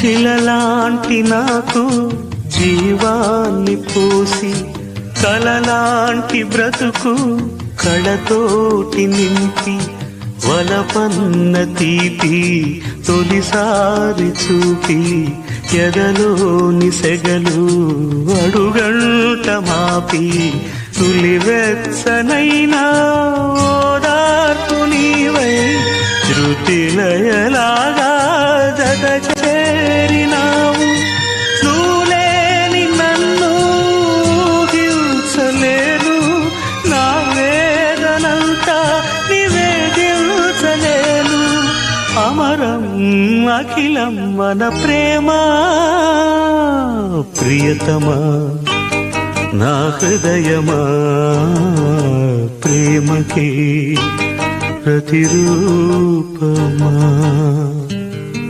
శిలలాంటి నాకు జీవాన్ని పోసి కలలాంటి బ్రతుకు కళతోటి నింపి వలపన్న తీపి తొలిసారి చూపి ఎదలోని సెగలు అడుగంట మాపి తులివెచ్చనైనా ఓదార్పు నీవై శృతిలయలాగా జత చేరినావు. నువ్వులేని నన్ను హింసలేను, నా వేదనంతా నివేదించలేను. అమరం అఖిలం మన ప్రేమ ప్రియతమా నా హృదయమా ప్రేమకి ప్రతిరూపమా.